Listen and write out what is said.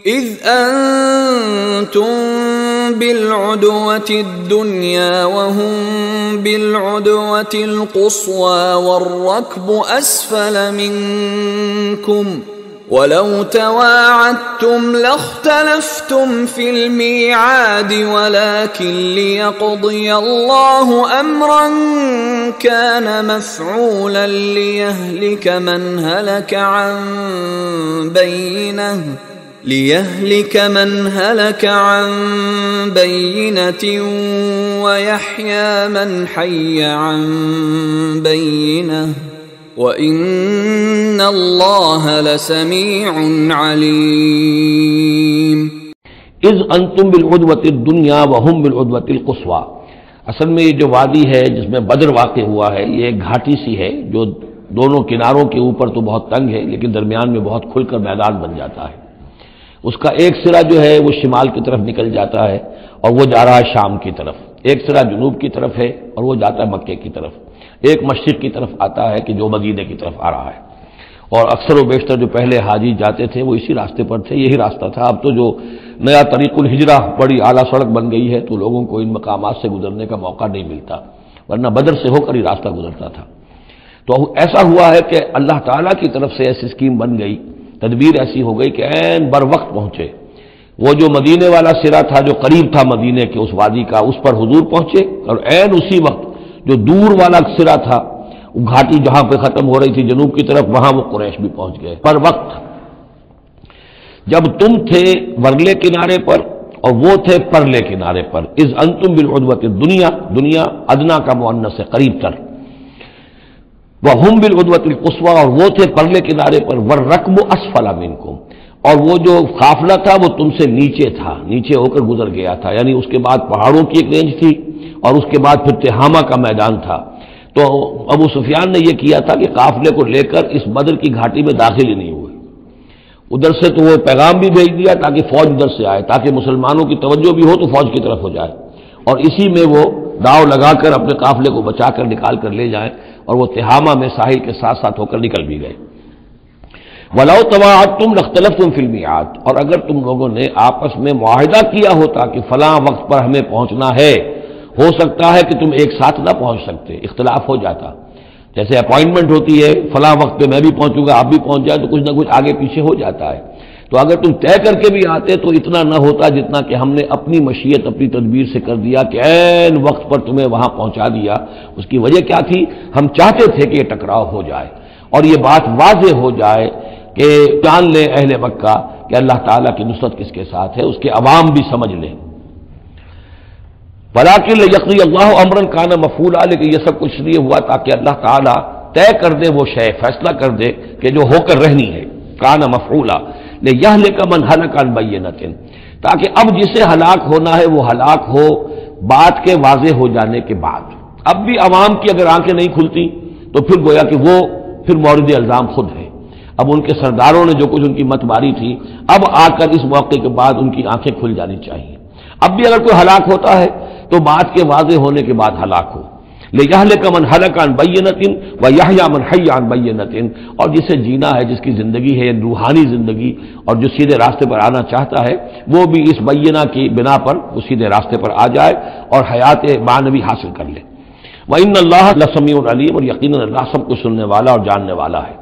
إذ أنتم بالعدوة الدنيا وهم بالعدوة القصوى والركب أسفل منكم ولو تواعدتم لاختلفتم في الميعاد ولكن ليقضي الله أمرا كان مفعولا ليهلك من هلك عن بينة ويحيى من حي عن بينة وَإِنَّ اللَّهَ لَسَمِيعٌ عَلِيمٌ۔ اذ انتم بالعدوۃ الدنیا وهم بالعدوۃ القصویٰ، اصل میں یہ جو وادی ہے جس میں بدر واقع ہوا ہے یہ ایک گھاٹی سی ہے جو دونوں کناروں کے اوپر تو بہت تنگ ہے لیکن درمیان میں بہت کھل کر میدان بن جاتا ہے۔ اس کا ایک سرا جو ہے وہ شمال کی طرف نکل جاتا ہے اور وہ جا رہا ہے شام کی طرف، ایک سرا جنوب کی طرف ہے اور وہ جاتا ہے مکے کی طرف، ایک مشرق کی طرف آتا ہے کہ جو مدینے کی طرف آ رہا ہے۔ اور اکثر و بیشتر جو پہلے حاجی جاتے تھے وہ اسی راستے پر تھے، یہی راستہ تھا۔ اب تو جو نیا طریق الہجرہ بڑی اعلیٰ سڑک بن گئی ہے تو لوگوں کو ان مقامات سے گزرنے کا موقع نہیں ملتا، ورنہ بدر سے ہو کر ہی راستہ گزرتا تھا۔ تو ایسا ہوا ہے کہ اللہ تعالیٰ کی طرف سے ایسی اسکیم بن گئی، تدبیر ایسی ہو گئی کہ عین بر وقت پہنچے۔ وہ جو مدینے والا سرا تھا جو قریب تھا مدینے کے اس وادی کا، اس پر حضور پہنچے، اور عین اسی وقت جو دور والا سرا تھا، گھاٹی جہاں پہ ختم ہو رہی تھی جنوب کی طرف، وہاں وہ قریش بھی پہنچ گئے پر وقت۔ جب تم تھے ورلے کنارے پر اور وہ تھے پرلے کنارے پر، اذ انتم بالعدوۃ الدنیا، دنیا ادنا کا مؤنث ہے قریب تر، وہم بالعدوۃ القصویٰ، اور وہ تھے پرلے کنارے پر، والرکب اسفل منکم، اور وہ جو قافلہ تھا وہ تم سے نیچے تھا، نیچے ہو کر گزر گیا تھا، یعنی اس کے بعد پہاڑوں کی ایک رینج تھی اور اس کے بعد پھر تہامہ کا میدان تھا۔ تو ابو سفیان نے یہ کیا تھا کہ قافلے کو لے کر اس بدر کی گھاٹی میں داخل ہی نہیں ہوئے، ادھر سے تو وہ پیغام بھی بھیج دیا تاکہ فوج ادھر سے آئے، تاکہ مسلمانوں کی توجہ بھی ہو تو فوج کی طرف ہو جائے، اور اسی میں وہ داؤ لگا کر اپنے قافلے کو بچا کر نکال کر لے جائیں، اور وہ تہامہ میں ساحل کے ساتھ ساتھ ہو کر نکل بھی گئے۔ وَلَوْ تَوَاعَدْتُمْ لَاخْتَلَفْتُمْ فِي الْمِيعَادِ، اور اگر تم لوگوں نے آپس میں معاہدہ کیا ہوتا کہ فلاں وقت پر ہمیں پہنچنا ہے، ہو سکتا ہے کہ تم ایک ساتھ نہ پہنچ سکتے، اختلاف ہو جاتا، جیسے اپوائنٹمنٹ ہوتی ہے فلاں وقت پہ میں بھی پہنچوں گا آپ بھی پہنچ جائے تو کچھ نہ کچھ آگے پیچھے ہو جاتا ہے۔ تو اگر تم طے کر کے بھی آتے تو اتنا نہ ہوتا جتنا کہ ہم نے اپنی مشیت اپنی تدبیر سے کر دیا کہ عین وقت پر تمہیں وہاں پہنچا دیا۔ اس کی وجہ کیا تھی؟ ہم چاہتے تھے کہ یہ ٹکراؤ ہو جائے اور یہ بات واضح ہو جائے کہ جان لیں اہل مکہ کہ اللہ تعالیٰ کی نصرت کس کے ساتھ ہے، اس کے عوام بھی سمجھ لیں۔ وَلَٰكِن لِيَقْضِيَ اللَّهُ أَمْرًا كَانَ مَفْعُولًا، لیکن یہ سب کچھ لیے ہوا تاکہ اللہ تعالیٰ طے کر دے وہ شے، فیصلہ کر دے کہ جو ہو کر رہنی ہے، كَانَ مَفْعُولًا لِيَهْلِكَ مَنْ هَلَكَ عَنْ بَيِّنَةٍ، تاکہ اب جسے ہلاک ہونا ہے وہ ہلاک ہو بات کے واضح ہو جانے کے بعد۔ اب بھی عوام کی اگر آنکھیں نہیں کھلتی تو پھر گویا کہ وہ پھر مورد الزام خود ہے۔ اب ان کے سرداروں نے جو کچھ ان کی مت ماری تھی، اب آ کر اس موقع کے بعد ان کی آنکھیں کھل جانی چاہیے۔ اب بھی اگر کوئی ہلاک ہوتا ہے تو بات کے واضح ہونے کے بعد ہلاک ہو۔ لِيَهْلِكَ مَنْ هَلَكَ عَنْ بَيِّنَةٍ وَيَحْيَى مَنْ حَيَّ عَنْ بَيِّنَةٍ، اور جسے جینا ہے جس کی زندگی ہے روحانی زندگی اور جو سیدھے راستے پر آنا چاہتا ہے وہ بھی اس بینہ کی بنا پر وہ سیدھے راستے پر آ جائے اور حیات معنوی حاصل کر لے۔ وَإِنَّ اللَّهَ لَسَمِيعٌ عَلِيمٌ، اور یقیناً اللہ سب کو سننے والا اور جاننے والا ہے۔